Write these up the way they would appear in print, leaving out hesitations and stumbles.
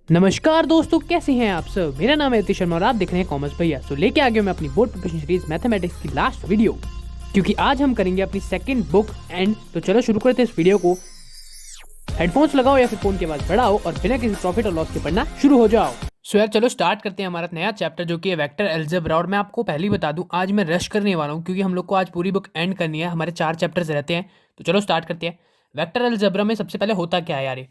नमस्कार दोस्तों, कैसे हैं आप सब। मेरा नाम है यतीश शर्मा और आप देख रहे हैं कॉमर्स भैया। तो लेके आ गया मैं अपनी बोर्ड प्रिपरेशन सीरीज मैथमेटिक्स की लास्ट वीडियो, क्योंकि आज हम करेंगे अपनी सेकंड बुक एंड। तो चलो शुरू करते हैं इस वीडियो को। हेडफोन्स लगाओ या फिर फोन की आवाज बढ़ाओ और बिना किसी प्रॉफिट और लॉस के पढ़ना शुरू हो जाओ। सो यार चलो स्टार्ट करते हैं हमारा नया चैप्टर जो कि है वेक्टर अलजेब्रा। और मैं आपको पहले ही बता दूं, आज मैं रश करने वाला हूं क्योंकि हम लोग को आज पूरी बुक एंड करनी है। हमारे 4 चैप्टर्स रहते हैं। तो चलो स्टार्ट करते हैं। वेक्टर अलजेब्रा में सबसे पहले होता क्या है यार, ये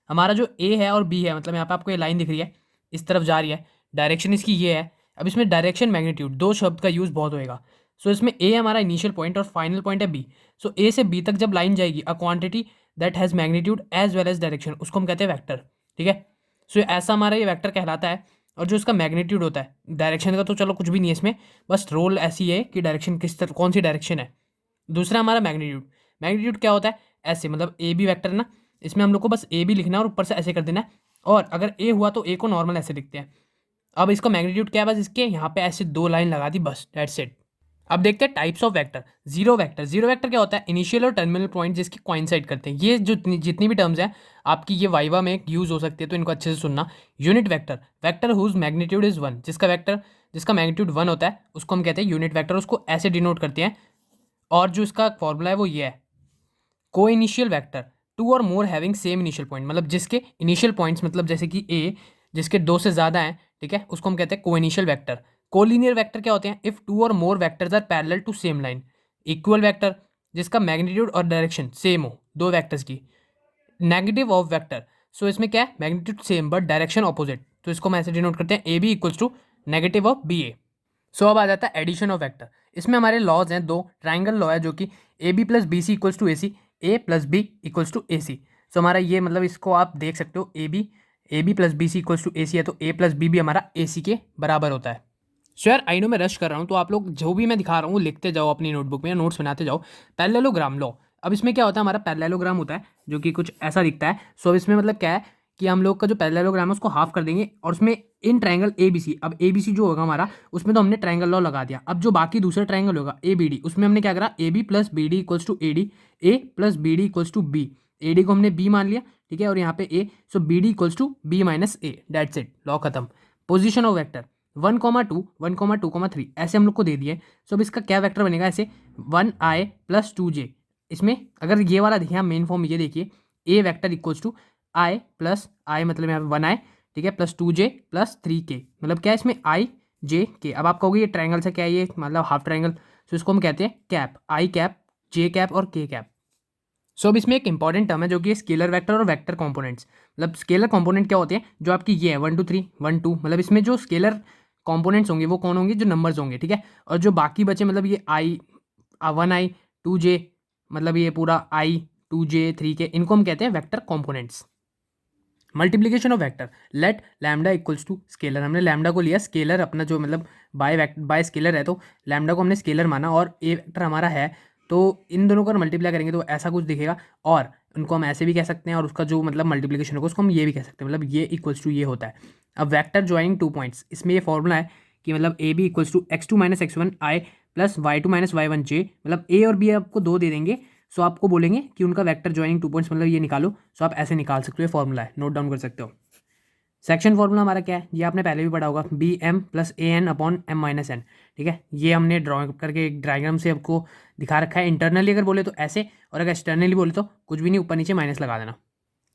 हमारा जो ए है और बी है, मतलब यहाँ पे आपको ये लाइन दिख रही है, इस तरफ जा रही है, डायरेक्शन इसकी ये है। अब इसमें डायरेक्शन मैग्नीट्यूड दो शब्द का यूज़ बहुत होएगा। सो इसमें ए हमारा इनिशियल पॉइंट और फाइनल पॉइंट है बी। सो ए से बी तक जब लाइन जाएगी, a quantity that has magnitude as well as direction, उसको हम कहते हैं वेक्टर। ठीक है। सो ऐसा हमारा ये वेक्टर कहलाता है। और जो इसका मैग्नीट्यूड होता है डायरेक्शन का, तो चलो कुछ भी नहीं है इसमें, बस रोल ऐसी है कि डायरेक्शन किस तरह, कौन सी डायरेक्शन है। दूसरा हमारा मैग्नीट्यूड। मैग्नीट्यूड क्या होता है, ऐसे मतलब ए बी वैक्टर है ना, इसमें हम लोग को बस ए बी लिखना है और ऊपर से ऐसे कर देना है। और अगर ए हुआ तो ए को नॉर्मल ऐसे लिखते हैं। अब इसका मैग्नीट्यूड क्या है, बस इसके यहाँ पे ऐसे 2 लाइन लगा दी, बस दैट्स इट। अब देखते हैं types of vector. Zero vector. Zero vector क्या होता है, इनिशियल और टर्मिनल पॉइंट जिसकी कोइंसाइड करते हैं। ये जो जितनी भी टर्म्स हैं आपकी ये वाइवा में यूज हो सकती है, तो इनको अच्छे से सुनना। Unit vector. Vector whose magnitude is 1, जिसका मैग्नीट्यूड 1 होता है उसको हम कहते हैं यूनिट वेक्टर। उसको ऐसे डिनोट करते हैं। और जो इसका फॉर्मूला है वो ये है, को इनिशियल वैक्टर, टू और मोर हैविंग सेम इनिशियल पॉइंट, मतलब जिसके इनिशियल पॉइंट्स, मतलब जैसे कि ए, जिसके 2 से ज़्यादा हैं, ठीक है, उसको हम कहते हैं को इनिशियल वैक्टर। कोलिनियर वैक्टर क्या होते हैं, इफ़ टू और more vectors are parallel to same line. Equal vector, जिसका मैग्नीट्यूड और डायरेक्शन सेम हो दो वैक्टर्स की। नेगेटिव ऑफ वैक्टर, सो इसमें क्या है, magnitude same but direction opposite, तो इसको हम ऐसे डिनोट करते हैं A B equals to negative of B A. So अब आ जाता है एडिशन ऑफ वेक्टर। इसमें हमारे लॉज हैं दो। ट्राइंगल लॉ है जो कि A B plus B C equals to A C, A plus B equals to A C. So हमारा ये मतलब इसको आप देख सकते हो, A B plus B C equals to A C है, तो ए प्लस बी भी हमारा ए सी के बराबर होता है। सो यार आई नो मैं रश कर रहा हूँ, तो आप लोग जो भी मैं दिखा रहा हूँ लिखते जाओ अपनी नोटबुक में, नोट्स बनाते जाओ। पैरेललोग्राम लो। अब इसमें क्या होता है, हमारा पैरेललोग्राम होता है जो कि कुछ ऐसा दिखता है। सो अब इसमें मतलब क्या है कि हम लोग का जो पैरेललोग्राम है उसको हाफ कर देंगे और उसमें in triangle A B C, अब ए बी सी जो होगा हमारा, उसमें तो हमने ट्राइंगल लॉ लगा दिया। अब जो बाकी दूसरा ट्राइंगल होगा ए बी डी, उसमें हमने क्या करा, A B plus B D equals to A D, A plus B D equals to B. A D को हमने बी मान लिया, ठीक है, और यहाँ पे A, so B D equals to B minus A, that's it, law खत्म। पोजिशन ऑफ वैक्टर 1,2, 1,2,3 ऐसे हम लोग को दे दिए। सो अब इसका क्या वेक्टर बनेगा, ऐसे 1i प्लस 2j। इसमें अगर ये वाला देखिए, मेन फॉर्म ये देखिए, A vector equals to I plus I, मतलब यहाँ पे 1i, ठीक है, प्लस 2j प्लस 3k, मतलब क्या है इसमें आई जे के। अब आप कहोगे ये ट्राइंगल से क्या है, ये मतलब हाफ ट्राइंगल, सो इसको हम कहते हैं कैप, आई कैप, जे कैप और के कैप। सो अब इसमें एक इंपॉर्टेंट टर्म है जो कि स्केलर वेक्टर और वेक्टर कंपोनेंट्स। मतलब स्केलर कंपोनेंट क्या होते हैं, जो आपकी ये है 1 2 3 1 2, मतलब इसमें जो स्केलर कंपोनेंट्स होंगे वो कौन होंगे, जो नंबर्स होंगे, ठीक है। और जो बाकी बचे, मतलब ये आई 1i 2j, मतलब ये पूरा i 2j 3k, इनको हम कहते हैं vector components. Multiplication of vector, let lambda equals to scalar. हमने लैम्डा को लिया स्केलर अपना, जो मतलब बाय स्केलर है, तो लैम्डा को हमने स्केलर माना और ए वेक्टर हमारा है, तो इन दोनों को मल्टीप्लाई करेंगे तो ऐसा कुछ दिखेगा। और उनको हम ऐसे भी कह सकते हैं, और उसका जो मतलब मल्टीप्लीकेशन होगा उसको हम ये भी कह सकते हैं, मतलब ये इक्वल्स टू ये होता है। अब वेक्टर ज्वाइनिंग 2 पॉइंट्स, इसमें ये फॉर्मूला है कि मतलब A B equals to x2 minus x1 i plus y2 minus y1 j, मतलब ए और बी आपको दो दे देंगे। सो आपको बोलेंगे कि उनका वेक्टर ज्वाइनिंग 2 पॉइंट्स, मतलब ये निकालो। सो आप ऐसे निकाल सकते हो, फॉर्मूला है, नोट डाउन कर सकते हो। सेक्शन फॉर्मूला हमारा क्या है, ये आपने पहले भी पढ़ा होगा, B M plus A N upon M minus N, ठीक है। ये हमने ड्रॉ करके एक डायग्राम से आपको दिखा रखा है। इंटरनली अगर बोले तो ऐसे, और अगर एक्सटर्नली बोले तो कुछ भी नहीं, ऊपर नीचे माइनस लगा देना।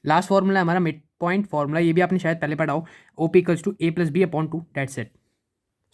लास्ट फॉर्मूला हमारा मिड पॉइंट फॉर्मूला, ये भी आपने शायद पहले पढ़ा हो, O P equals to A plus B upon 2, that's it.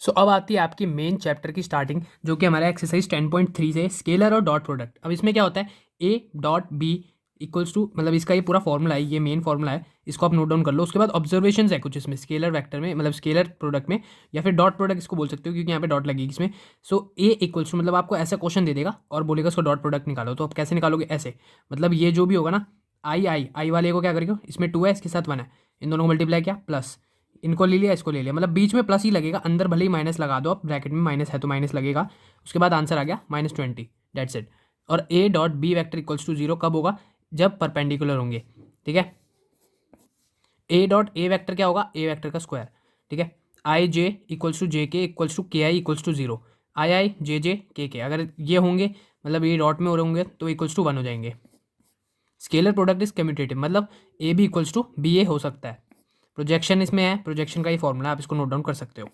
So अब आती है आपकी मेन चैप्टर की स्टार्टिंग, जो कि हमारा एक्सरसाइज 10.3 से स्केलर और डॉट प्रोडक्ट। अब इसमें क्या होता है, A dot B equals to, मतलब इसका ये पूरा फॉर्मूला है, ये मेन फॉर्मूला है, इसको आप नोट डाउन कर लो। उसके बाद ऑब्जर्वेशन है कुछ इसमें स्केलर वेक्टर में, मतलब स्केलर प्रोडक्ट में, या फिर डॉट प्रोडक्ट इसको बोल सकते हो क्योंकि यहाँ पे डॉट लगेगी इसमें। सो ए इक्वल्स टू, मतलब आपको ऐसा क्वेश्चन दे देगा और बोलेगा उसको डॉट प्रोडक्ट निकालो, तो आप कैसे निकालोगे, ऐसे, मतलब ये जो भी होगा ना, आई वाले को क्या करेगा, इसमें 2 है, इसके साथ 1 है, इन दोनों को मल्टीप्लाई किया, प्लस इनको ले लिया, इसको ले लिया, मतलब बीच में प्लस ही लगेगा, अंदर भले ही माइनस लगा दो आप, ब्रैकेट में माइनस है तो माइनस लगेगा। उसके बाद आंसर आ गया -20, डेट्स इट। और A dot B vector equals to 0 कब होगा, जब परपेंडिकुलर होंगे, ठीक है। ए डॉट ए वैक्टर क्या होगा, ए वैक्टर का स्क्वायर, ठीक है। आई जे इक्वल्स टू जे के इक्वल्स टू के आई इक्वल्स टू 0, आई जे के, अगर ये होंगे मतलब ए डॉट में हो होंगे तो इक्वल्स टू 1 हो जाएंगे। स्केलर प्रोडक्ट इज कम्यूटेटिव, मतलब A B equals to B A हो सकता है। प्रोजेक्शन इसमें है, प्रोजेक्शन का ही फॉर्मूला, आप इसको नोट डाउन कर सकते हो।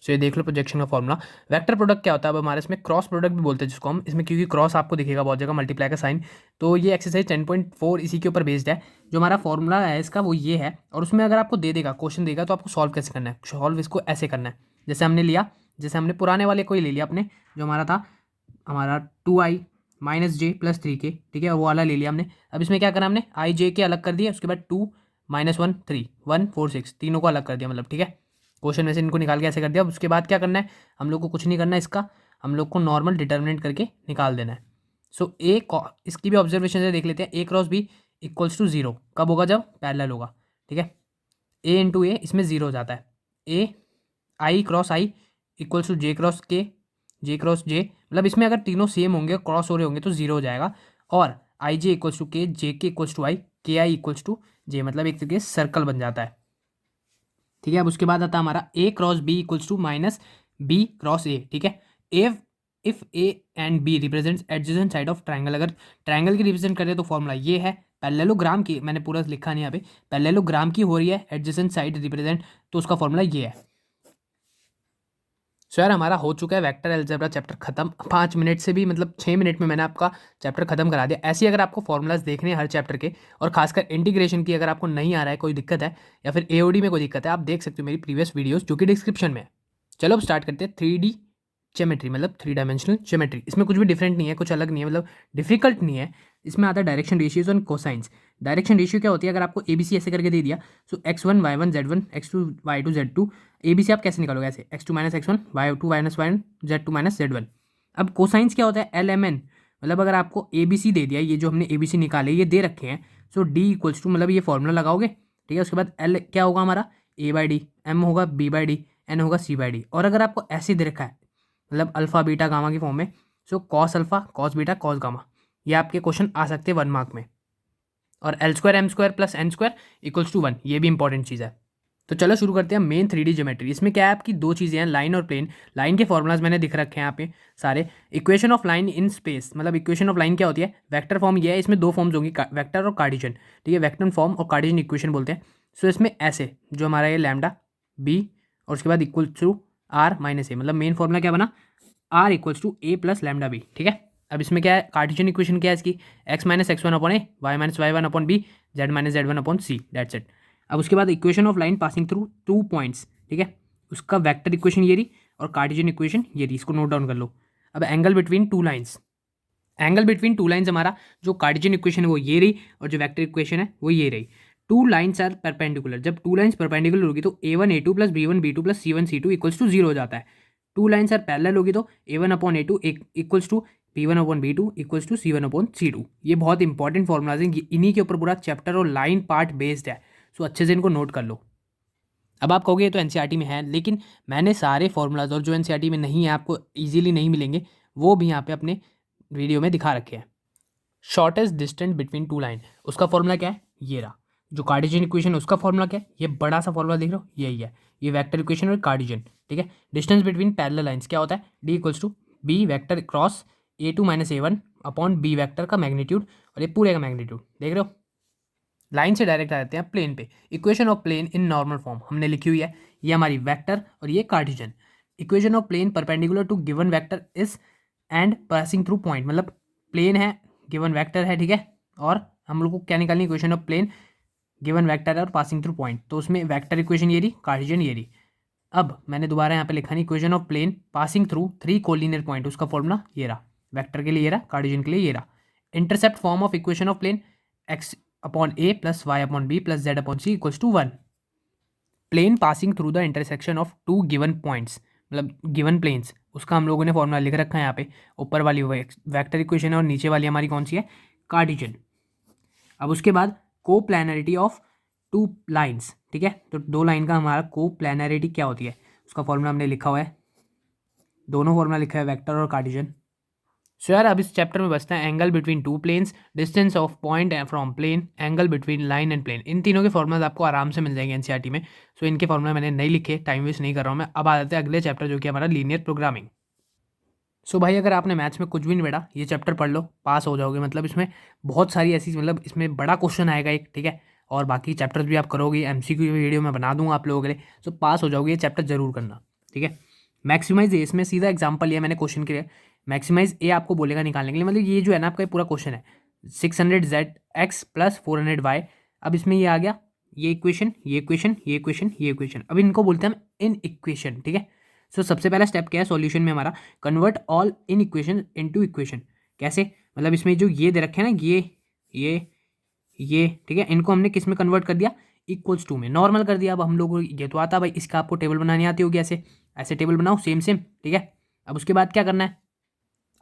सो ये देख लो प्रोजेक्शन का फॉर्मूला। वेक्टर प्रोडक्ट क्या होता है, अब हमारे इसमें क्रॉस प्रोडक्ट भी बोलते हैं जिसको हम, इसमें क्योंकि क्रॉस आपको दिखेगा बहुत जगह, मल्टीप्लाई का साइन। तो ये एक्सरसाइज 10.4 इसी के ऊपर बेस्ड है। जो हमारा फॉर्मूला है इसका वो ये है, और उसमें अगर आपको दे देगा, क्वेश्चन देगा, तो आपको सॉल्व कैसे करना है। सॉल्व इसको ऐसे करना है, जैसे हमने लिया, जैसे हमने पुराने वाले को ही ले लिया अपने, जो हमारा था हमारा 2i माइनस जे प्लस 3k, ठीक है, वो वाला ले लिया हमने। अब इसमें क्या करा हमने, आई जे के अलग कर दिया, उसके बाद 2 माइनस 1 3 1 4 6 तीनों को अलग कर दिया, मतलब ठीक है, क्वेश्चन में से इनको निकाल के ऐसे कर दिया। अब उसके बाद क्या करना है, हम लोग को कुछ नहीं करना है इसका, हम लोग को नॉर्मल डिटर्मिनेंट करके निकाल देना है। सो इसकी भी ऑब्जर्वेशन से देख लेते हैं, A cross B equals to zero कब होगा, जब पैरेलल होगा, ठीक है। ए इंटू ए इसमें जीरो हो जाता है, A I cross I equals to J cross K, J cross जे, मतलब इसमें अगर तीनों सेम होंगे, क्रॉस हो रहे होंगे तो जीरो हो जाएगा। और आई जे इक्वल्स टू के, जे के इक्वल्स टू आई, के आई इक्वल्स टू जे, मतलब एक तरीके से सर्कल बन जाता है, ठीक है। अब उसके बाद आता है हमारा A cross B equals to minus B cross A, ठीक है। If A and B represents adjacent side of triangle, अगर ट्राइंगल की रिप्रेजेंट करें तो फॉर्मूला ये है, पैरेललोग्राम की, मैंने पूरा लिखा नहीं यहाँ पे, पैरेललोग्राम की हो रही है, एडजेसेंट साइड रिप्रेजेंट, तो उसका फॉर्मूला ये है। सो यार हमारा हो चुका है वेक्टर अलजेब्रा चैप्टर खत्म, 5 मिनट से भी, मतलब 6 मिनट में मैंने आपका चैप्टर खत्म करा दिया। ऐसे ही अगर आपको फॉर्मूलाज देखने हैं हर चैप्टर के, और खासकर इंटीग्रेशन की अगर आपको नहीं आ रहा है, कोई दिक्कत है, या फिर एओडी में कोई दिक्कत है, आप देख सकते हो मेरी प्रीवियस वीडियोस जो कि डिस्क्रिप्शन में है। चलो अब स्टार्ट करते हैं 3D ज्योमेट्री, मतलब 3 डायमेंशनल ज्योमेट्री। इसमें कुछ भी डिफरेंट नहीं है, कुछ अलग नहीं है, मतलब डिफिकल्ट नहीं है। इसमें आता है डायरेक्शन रेशियोज और कोसाइंस। डायरेक्शन रेशियो क्या होती है, अगर आपको ABC ऐसे करके दे दिया, सो x1 y1 z1 x2 y2 z2, ABC आप कैसे निकालोगे, ऐसे x2 minus x1 y2 minus y1 z2 minus z1। अब कोसाइंस क्या होता है, LMN, मतलब अगर आपको ABC दे दिया, ये जो हमने ABC निकाले ये दे रखे हैं, सो D इक्वल्स टू, मतलब ये फॉर्मूला लगाओगे, ठीक है। उसके बाद L क्या होगा हमारा, A/D, M होगा B/D, N होगा C/D। और अगर आपको ऐसे दे रखा है, मतलब अल्फा बीटा गामा की फॉर्म में, so cos alpha cos beta cos gamma, ये आपके क्वेश्चन आ सकते हैं 1 मार्क में। और L² M² plus N² equals to 1, ये भी इंपॉर्टेंट चीज़ है। तो चलो शुरू करते हैं मेन 3D ज्योमेट्री। इसमें क्या है, आपकी दो चीज़ें हैं, लाइन और प्लेन। लाइन के फॉर्मुलाज मैंने दिख रखे हैं यहाँ पे सारे। Equation of line in space, मतलब इक्वेशन ऑफ लाइन क्या होती है, वेक्टर फॉर्म ये है, इसमें दो फॉर्म्स होंगी, वेक्टर और कार्टेशियन, ठीक है, वेक्टर फॉर्म और कार्टेशियन इक्वेशन बोलते हैं। सो इसमें ऐसे जो हमारा ये लैम्डा बी और उसके बाद equal to R minus A, मतलब मेन फॉर्मूला क्या बना, R equals to A plus lambda B, ठीक है। अब इसमें क्या है, कार्टेशियन इक्वेशन क्या है इसकी, x minus x1 upon a, y minus y1 upon b, z minus z1 upon c, that's it. अब उसके बाद equation of line passing through 2 points, ठीक है, उसका वेक्टर इक्वेशन ये रही और कार्टेशियन इक्वेशन ये रही, इसको नोट डाउन कर लो। अब angle between two lines, angle between two lines हमारा जो कार्टेशियन इक्वेशन है वो ये रही, और जो वेक्टर इक्वेशन है वो ये रही। टू लाइन्स आर परपेंडिकुलर, जब टू लाइन्स परपेंडिकुलर होगी तो A1 A2 plus B1 B2 plus C1 C2 equals to 0 हो जाता है। टू लाइन्स आर पैरेलल होगी तो A1 upon A2 equals to P1 upon B2 equals to C1 upon C2। ये बहुत इंपॉर्टेंट फॉर्मुलाज हैं, इन्हीं के ऊपर पूरा चैप्टर और लाइन पार्ट बेस्ड है, सो अच्छे से इनको नोट कर लो। अब आप कहोगे ये तो एनसीईआरटी में है, लेकिन मैंने सारे फॉर्मूलाज और जो एनसीईआरटी में नहीं है, आपको ईजिली नहीं मिलेंगे, वो भी यहाँ पे अपने वीडियो में दिखा रखे हैं। Shortest distance between two line, उसका फॉर्मूला क्या है, ये रहा। जो कार्टेशियन इक्वेशन उसका फॉर्मूला क्या है, ये बड़ा सा फॉर्मूला देख रहे हो, यही है, ये वेक्टर इक्वेशन और कार्टेशियन, ठीक है। डिस्टेंस बिटवीन पैरेलल लाइंस क्या होता है, D equals to B vector cross A2 minus A1 upon B vector का मैग्नीट्यूड, और ये पूरे का मैग्नीट्यूड देख रहे हो। लाइन से डायरेक्ट आ जाते हैं प्लेन पे। Equation of plane in normal form हमने लिखी हुई है, ये हमारी वेक्टर और ये Cartesian. Equation of plane perpendicular to given vector is and passing through point, मतलब प्लेन है, गिवन वेक्टर है, ठीक है, और हम लोग को क्या निकालनी, equation of plane given vector है और पासिंग थ्रू पॉइंट, तो उसमें वेक्टर इक्वेशन ये रही, कार्टेशियन ये रही। अब मैंने दोबारा यहाँ पे लिखा नहीं, equation of plane passing through 3 collinear point, उसका फॉर्मूला ये रहा, वेक्टर के लिए ये रहा, कार्टेशियन के लिए ये रहा। Intercept form of equation of plane x upon a plus y upon b plus z upon c equals to 1। Plane passing through the intersection of 2 given points, मतलब गिवन प्लेन्स, उसका हम लोगों ने फॉर्मूला लिख रखा है यहाँ पे। ऊपर वाली वेक्टर इक्वेशन है और नीचे वाली हमारी कौन सी है, कार्टेशियन। अब उसके बाद को प्लैनरिटी ऑफ 2 लाइन्स, ठीक है, तो 2 लाइन का हमारा को प्लैनरिटी क्या होती है, उसका फॉर्मूला हमने लिखा हुआ है, दोनों फॉर्मूला लिखा है, वेक्टर और कार्टेशियन। सो यार अब इस चैप्टर में बचता है angle between two planes, distance of point from plane, angle between line and plane. इन तीनों के फॉर्मुलाज आपको आराम से मिल जाएंगे एनसीईआरटी में। सो इनके फॉर्मुला मैंने नहीं लिखे, टाइम वेस्ट नहीं कर रहा हूँ मैं। अब आ जाते हैं अगले चैप्टर जो कि हमारा लीनियर प्रोग्रामिंग। सो भाई अगर आपने मैथ्स में कुछ भी नहीं पढ़ा, ये चैप्टर पढ़ लो, पास हो जाओगे। मतलब इसमें बहुत सारी ऐसी, मतलब इसमें बड़ा क्वेश्चन आएगा एक, ठीक है, और बाकी चैप्टर्स भी आप करोगे, एमसीक्यू की वीडियो मैं बना दूंगा आप लोगों के लिए, तो पास हो जाओगे। ये चैप्टर जरूर करना, ठीक है। मैक्सिमाइज ए, इसमें सीधा एग्जाम्पल लिया मैंने क्वेश्चन के लिए। मैक्सिमाइज ए आपको बोलेगा निकालने के लिए, मतलब ये जो है ना आपका पूरा क्वेश्चन है 600z(x) + 400y। अब इसमें ये आ गया, ये इक्वेशन, ये इक्वेशन, ये इक्वेशन, ये इक्वेशन। अब इनको बोलते हैं हम इन इक्वेशन, ठीक है। सो सबसे पहला स्टेप क्या है सॉल्यूशन में हमारा, convert all in equation into equation. कैसे, मतलब इसमें जो ये दे रखे हैं ना, ये ठीक है, इनको हमने किस में कन्वर्ट कर दिया, इक्वल्स टू में, नॉर्मल कर दिया। अब हम लोग ये तो आता भाई, इसका आपको टेबल बनानी आती होगी, ऐसे ऐसे टेबल बनाओ सेम सेम, ठीक है। अब उसके बाद क्या करना है,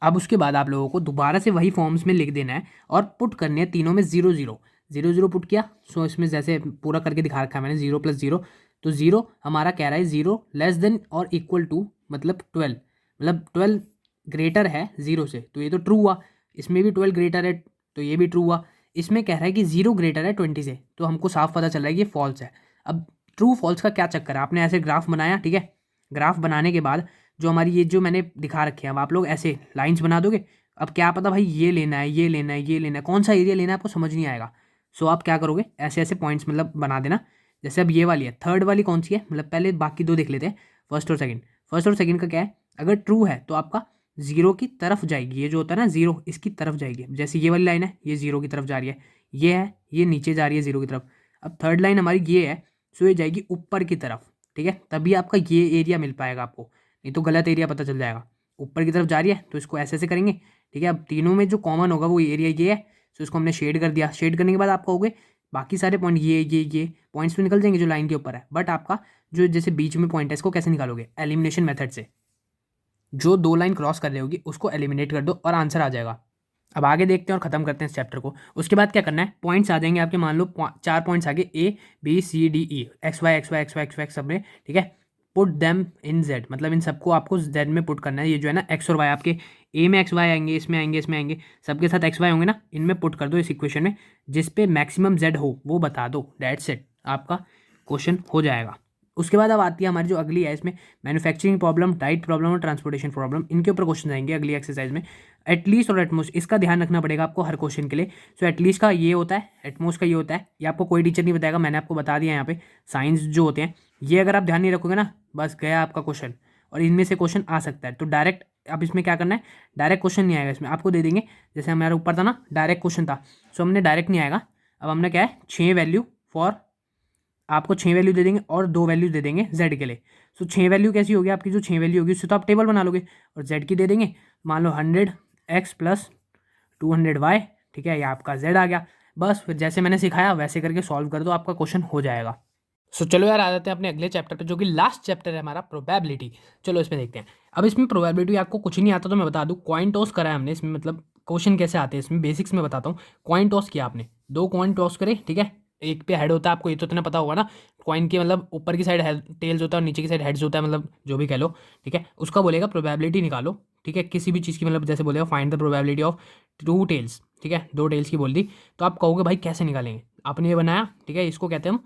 अब उसके बाद आप लोगों को दोबारा से वही फॉर्म्स में लिख देना है और पुट करनी है तीनों में 0 0 0 0 पुट किया। सो इसमें जैसे पूरा करके दिखा रखा है मैंने, 0 + 0, तो 0 हमारा कह रहा है 0 लेस देन और इक्वल टू मतलब 12, मतलब 12 ग्रेटर है 0 से, तो ये तो ट्रू हुआ। इसमें भी 12 ग्रेटर है, तो ये भी ट्रू हुआ। इसमें कह रहा है कि 0 ग्रेटर है 20 से, तो हमको साफ पता चल रहा है कि ये फॉल्स है। अब ट्रू फॉल्स का क्या चक्कर है, आपने ऐसे ग्राफ बनाया, ठीक है। ग्राफ बनाने के बाद जो हमारी ये जो मैंने दिखा रखे हैं, अब आप लोग ऐसे लाइंस बना दोगे। अब क्या पता भाई ये लेना है, ये लेना है, ये लेना है, कौन सा एरिया लेना है आपको समझ नहीं आएगा। सो आप क्या करोगे, ऐसे ऐसे पॉइंट्स मतलब बना देना। जैसे अब ये वाली है, थर्ड वाली कौन सी है, मतलब पहले बाकी दो देख लेते हैं, फर्स्ट और सेकंड। फर्स्ट और सेकंड का क्या है, अगर ट्रू है तो आपका 0 की तरफ जाएगी, ये जो होता है ना 0 इसकी तरफ जाएगी। जैसे ये वाली लाइन है, ये 0 की तरफ जा रही है, ये है ये नीचे जा रही है 0 की तरफ। अब थर्ड लाइन हमारी ये है, सो ये जाएगी ऊपर की तरफ, ठीक है। तभी आपका ये एरिया मिल पाएगा आपको, नहीं तो गलत एरिया पता चल जाएगा। ऊपर की तरफ जा रही है तो इसको ऐसे ऐसे करेंगे, ठीक है। अब तीनों में जो कॉमन होगा वो एरिया ये है, तो इसको हमने शेड कर दिया। शेड करने के बाद आप कहोगे बाकी सारे पॉइंट ये पॉइंट्स तो निकल जाएंगे जो लाइन के ऊपर है, बट आपका जो जैसे बीच में पॉइंट है इसको कैसे निकालोगे, एलिमिनेशन मेथड से। जो दो लाइन क्रॉस कर रही होगी उसको एलिमिनेट कर दो और आंसर आ जाएगा। अब आगे देखते हैं और ख़त्म करते हैं इस चैप्टर को। उसके बाद क्या करना है, पॉइंट्स आ जाएंगे आपके, मान लो 4 पॉइंट्स आगे A B C D E, x y x y x y x y सब में, ठीक है। पुट देम इन Z, मतलब इन सबको आपको Z में पुट करना है। ये जो है ना एक्स और वाई आपके A में एक्स वाई आएंगे, इसमें आएंगे, इसमें आएंगे, सबके साथ एक्स वाई होंगे ना, इनमें पुट कर दो इस इक्वेशन में। जिस पे मैक्सिमम Z हो वो बता दो, दैट्स इट, आपका क्वेश्चन हो जाएगा। उसके बाद अब आती है हमारी जो अगली है, इसमें मैन्युफैक्चरिंग प्रॉब्लम, डाइट प्रॉब्लम और ट्रांसपोर्टेशन प्रॉब्लम, इनके ऊपर क्वेश्चन आएंगे अगली एक्सरसाइज में। एटलीस्ट और एटमोस्ट, इसका ध्यान रखना पड़ेगा आपको हर क्वेश्चन के लिए। सो एटलीस्ट का ये होता है, एटमोस्ट का ये होता है, ये आपको कोई टीचर नहीं बताएगा, मैंने आपको बता दिया यहाँ पे। साइंस जो होते हैं ये अगर आप ध्यान नहीं रखोगे ना, बस गया आपका क्वेश्चन। और इनमें से क्वेश्चन आ सकता है, तो डायरेक्ट अब इसमें क्या करना है, डायरेक्ट क्वेश्चन नहीं आएगा इसमें, आपको दे देंगे। जैसे हमारे ऊपर था ना डायरेक्ट क्वेश्चन था, सो हमने डायरेक्ट नहीं आएगा। अब हमने क्या है 6 वैल्यू फॉर, आपको 6 वैल्यू दे देंगे और 2 वैल्यू दे देंगे Z के लिए। सो 6 वैल्यू कैसी होगी आपकी, जो 6 वैल्यू होगी उससे तो आप टेबल बना लोगे, और Z की दे देंगे मान लो 100x + 200y, ठीक है, ये आपका Z आ गया। बस फिर जैसे मैंने सिखाया वैसे करके सॉल्व कर दो, आपका क्वेश्चन हो जाएगा। सो चलो यार आ जाते हैं अपने अगले चैप्टर पे, जो कि लास्ट चैप्टर है हमारा, प्रोबेबिलिटी। चलो इसमें देखते हैं। अब इसमें प्रोबेबिलिटी आपको कुछ नहीं आता तो मैं बता दूं, कॉइन टॉस करा है हमने इसमें, मतलब क्वेश्चन कैसे आते हैं इसमें बेसिक्स में बताता हूँ। कॉइन टॉस किया आपने, 2 कॉइन टॉस करे, ठीक है। एक पे हेड होता है, आपको ये तो इतना पता होगा ना, कॉइन की मतलब ऊपर की साइड टेल्स होता है और नीचे की साइड हेड्स होता है, मतलब जो भी कह लो, ठीक है। उसका बोलेगा प्रोबेबिलिटी निकालो, ठीक है, किसी भी चीज़ की, मतलब जैसे बोलेगा find the probability of 2 tails, ठीक है, 2 टेल्स की बोल दी। तो आप कहोगे भाई कैसे निकालेंगे, आपने ये बनाया, ठीक है, इसको कहते हैं हम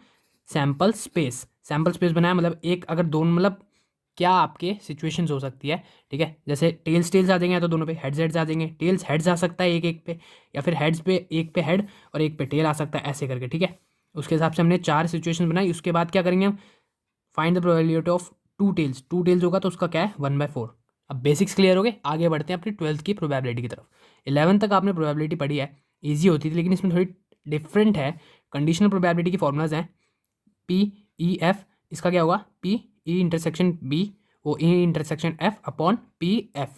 सैम्पल स्पेस। सैम्पल स्पेस बनाया मतलब एक अगर दोनों, मतलब क्या आपके सिचुएशंस हो सकती है, ठीक है। जैसे टेल्स टेल्स आ जाएंगे या तो दोनों पे हेड्स हेड्स आ जाएंगे, टेल्स हेड्स आ सकता है एक एक पे, या फिर हेड्स पे एक पे हेड और एक पे टेल आ सकता है, ऐसे करके, ठीक है। उसके हिसाब से हमने 4 सिचुएशन बनाई। उसके बाद क्या करेंगे हम, find the probability of 2 tails. 2 tails होगा तो उसका क्या है 1/4। अब बेसिक्स क्लियर हो गए, आगे बढ़ते हैं अपनी 12th की प्रोबेबिलिटी की तरफ। 11th तक आपने प्रोबेबिलिटी पढ़ी है, ईजी होती थी, लेकिन इसमें थोड़ी डिफरेंट है। कंडीशनल प्रोबेबिलिटी की फॉर्मूलाज हैं P/E/F, इसका क्या होगा P/E∩B वो E∩F/P/F,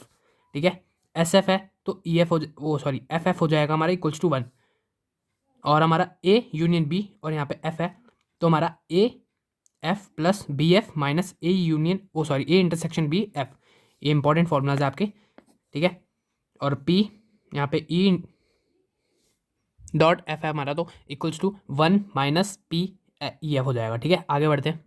ठीक है। SF है तो EF हो वो सॉरी FF हो जाएगा हमारा इक्वल्स टू 1, और हमारा A यूनियन B और यहाँ पे F है, तो हमारा AF + BF - A यूनियन वो सॉरी A∩BF, ये इंपॉर्टेंट फॉर्मूलाज है आपके, ठीक है। और P यहाँ पे E.F है हमारा, तो इक्वल्स टू 1 - P/EF हो जाएगा, ठीक है। आगे बढ़ते हैं।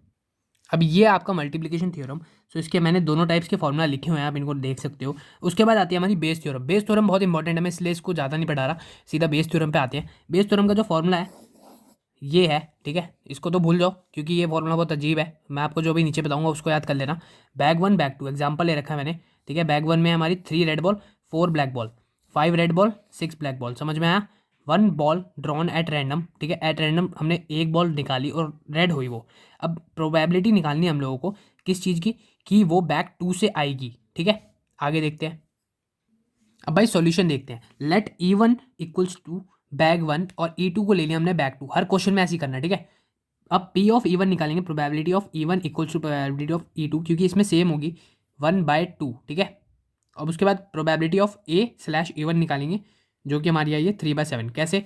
अब ये आपका मल्टीप्लिकेशन थ्योरम, सो इसके मैंने दोनों टाइप्स के फॉर्मूला लिखे हुए हैं, आप इनको देख सकते हो। उसके बाद आती है हमारी बेस थ्योरम। बेस थ्योरम बहुत इंपॉर्टेंट है, मैं इसलिए इसको ज़्यादा नहीं पढ़ा रहा, सीधा बेस थ्योरम पे आते हैं। बेस थ्योरम का जो फॉर्मूला है ये है, ठीक है, इसको तो भूल जाओ क्योंकि ये फॉर्मूला बहुत अजीब है। मैं आपको जो भी नीचे बताऊंगा उसको याद कर लेना। बैग 1 बैग 2 एग्जाम्पल ले रखा है मैंने, ठीक है। बैग 1 में हमारी 3 red ball 4 black ball, 5 red ball 6 black ball, समझ में आया। One ball drawn at random, ठीक है, एट रैंडम हमने एक बॉल निकाली और रेड हुई वो। अब प्रोबेबिलिटी निकालनी है हम लोगों को किस चीज़ की, कि वो बैक 2 से आएगी, ठीक है। आगे देखते हैं। अब भाई सॉल्यूशन देखते हैं। Late E1 equals to bag 1 और E2 को ले लिया हमने बैग 2। हर क्वेश्चन में ऐसे ही करना है, ठीक है। अब P ऑफ E1 निकालेंगे, probability of E1 equals to probability of E2, क्योंकि इसमें सेम होगी 1/2, ठीक है। अब उसके बाद प्रोबेबिलिटी ऑफ A/E1 निकालेंगे, जो कि हमारी आई है 3/7। कैसे,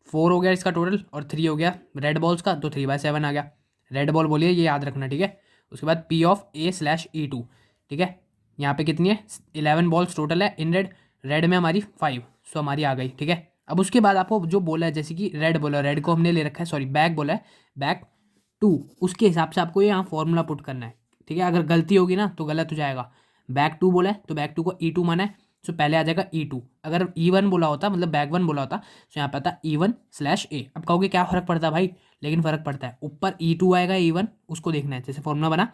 4 हो गया इसका टोटल और 3 हो गया रेड बॉल्स का, तो 3/7 आ गया। रेड बॉल बोलिए, ये याद रखना, ठीक है। उसके बाद P ऑफ A/E2, ठीक है। यहाँ पे कितनी है, 11 बॉल्स टोटल है इन रेड, रेड में हमारी 5, सो हमारी आ गई, ठीक है। अब उसके बाद आपको जो बोला है, जैसे कि रेड बोला, रेड को हमने ले रखा है, सॉरी बैक बोला है, बैक 2, उसके हिसाब से आपको ये यहाँ फॉर्मूला पुट करना है, ठीक है। अगर गलती होगी ना तो गलत हो जाएगा। बैक 2 बोला है तो बैक 2 को E2 माना है, सो पहले आ जाएगा E2। अगर E1 बोला होता, मतलब बैक 1 बोला होता, तो यहाँ पे आता E1/A। अब कहोगे क्या फ़र्क पड़ता है भाई, लेकिन फ़र्क पड़ता है, ऊपर E2 आएगा, E1 उसको देखना है। जैसे फॉर्मूला बना,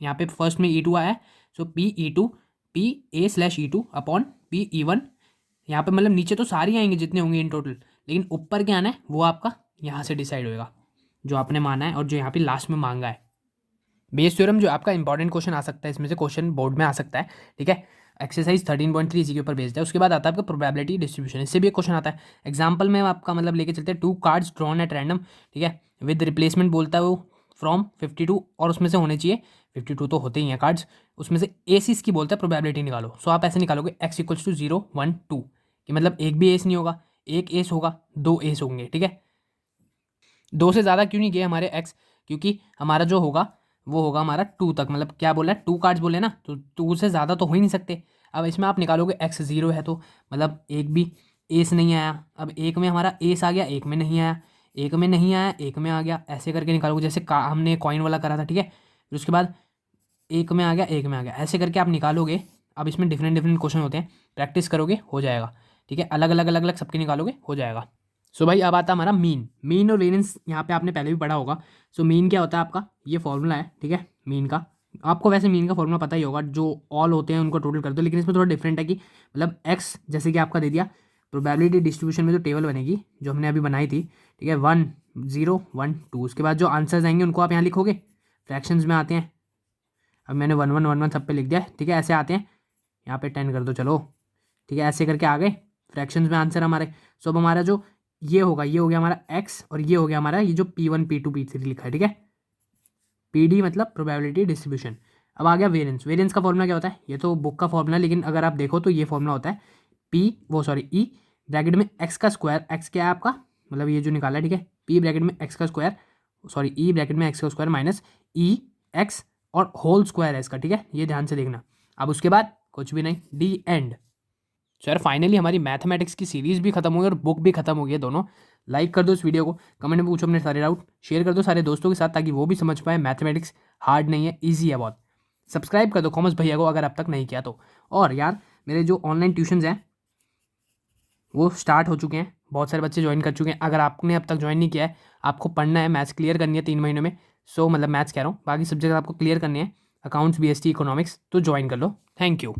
यहाँ पे फर्स्ट में E2 आया है, सो PE2 PA/E2 अपॉन PE1। यहाँ पे मतलब नीचे तो सारी आएंगे जितने होंगे इन टोटल, लेकिन ऊपर क्या आना है वो आपका यहाँ से डिसाइड होएगा, जो आपने माना है और जो यहाँ पे लास्ट में मांगा है। बेस थ्योरम जो आपका इंपॉर्टेंट क्वेश्चन आ सकता है, इसमें से क्वेश्चन बोर्ड में आ सकता है, ठीक है। एक्सरसाइज 13.3 इसी के ऊपर बेस्ड है। उसके बाद आता है आपका प्रोबेबिलिटी डिस्ट्रीब्यूशन, इससे भी एक क्वेश्चन आता है। एग्जाम्पल में आपका मतलब लेके चलते हैं 2 कार्ड्स ड्रॉन एट रैंडम, ठीक है, विद रिप्लेसमेंट बोलता है वो फ्रॉम 52, और उसमें से होने चाहिए 52 तो होते ही हैं कार्ड्स, उसमें से एसिस की बोलता है प्रोबेबिलिटी निकालो। सो आप ऐसे निकालोगे x इक्वल्स टू 0 1 2, कि मतलब एक भी एस नहीं होगा, एक एस होगा, 2 एस होंगे, ठीक है। 2 से ज़्यादा क्यों नहीं गए हमारे x, क्योंकि हमारा जो होगा वो होगा हमारा 2 तक, मतलब क्या बोला है, 2 कार्ड्स बोले ना, तो 2 से ज़्यादा तो हो ही नहीं सकते। अब इसमें आप निकालोगे x 0 है तो मतलब एक भी एस नहीं आया। अब एक में हमारा एस आ गया, एक में नहीं आया, एक में नहीं आया, एक में आ गया, ऐसे करके निकालोगे, जैसे हमने कॉइन वाला करा था, ठीक है। फिर उसके बाद एक में आ गया, एक में आ गया, ऐसे करके आप निकालोगे। अब इसमें डिफरेंट डिफरेंट क्वेश्चन होते हैं, प्रैक्टिस करोगे हो जाएगा, ठीक है। अलग अलग अलग अलग सबके निकालोगे हो जाएगा। सो भाई अब आता हमारा मीन और वेरिएंस, यहाँ पे आपने पहले भी पढ़ा होगा। सो मीन क्या होता है आपका, ये फॉर्मूला है, ठीक है, मीन का। आपको वैसे मीन का फॉर्मूला पता ही होगा, जो ऑल होते हैं उनको टोटल कर दो, लेकिन इसमें थोड़ा डिफरेंट है कि मतलब एक्स जैसे कि आपका दे दिया, प्रोबेबिलिटी डिस्ट्रीब्यूशन में जो टेबल बनेगी जो हमने अभी बनाई थी, ठीक है, 1 0 1 2, उसके बाद जो आंसर्स आएंगे उनको आप यहाँ लिखोगे, फ्रैक्शंस में आते हैं। अब मैंने 1 1 1 1 सब पे लिख दिया, ठीक है, ऐसे आते हैं, यहाँ पे 10 कर दो, चलो, ठीक है, ऐसे करके आ गए फ्रैक्शंस में आंसर हमारे। सो अब हमारा जो ये होगा, ये हो गया हमारा x, और ये हो गया हमारा ये जो P1 P2 P3 लिखा है, ठीक है। PD मतलब प्रोबेबिलिटी डिस्ट्रीब्यूशन। अब आ गया वेरिएंस। वेरिएंस का फॉर्मूला क्या होता है, ये तो बुक का फॉर्मूला, लेकिन अगर आप देखो तो ये फॉर्मूला होता है E ब्रैकेट में x का स्क्वायर, x क्या है आपका, मतलब ये जो निकाला है, ठीक है, P ब्रैकेट में x का स्क्वायर, सॉरी E ब्रैकेट में x का स्क्वायर माइनस EX और होल स्क्वायर है इसका, ठीक है, ये ध्यान से देखना। अब उसके बाद कुछ भी नहीं, डी एंड। सो यार फाइनली हमारी मैथमेटिक्स की सीरीज़ भी खत्म हो गई और बुक भी खत्म हो गई है दोनों। लाइक कर दो इस वीडियो को, कमेंट में पूछो अपने सारे डाउट, शेयर कर दो सारे दोस्तों के साथ ताकि वो भी समझ पाए मैथमेटिक्स हार्ड नहीं है, ईजी है बहुत। सब्सक्राइब कर दो कॉमर्स भैया को अगर अब तक नहीं किया तो। और यार मेरे जो ऑनलाइन ट्यूशन्स हैं वो स्टार्ट हो चुके हैं, बहुत सारे बच्चे ज्वाइन कर चुके हैं। अगर आपने अब तक ज्वाइन नहीं किया है, आपको पढ़ना है, मैथ्स क्लियर करनी है 3 महीनों में, सो मतलब मैथ्स कह रहा हूँ, बाकी सब्जेक्ट आपको क्लियर करने हैं, अकाउंट्स BST इकोनॉमिक्स, तो ज्वाइन कर लो। Thank you.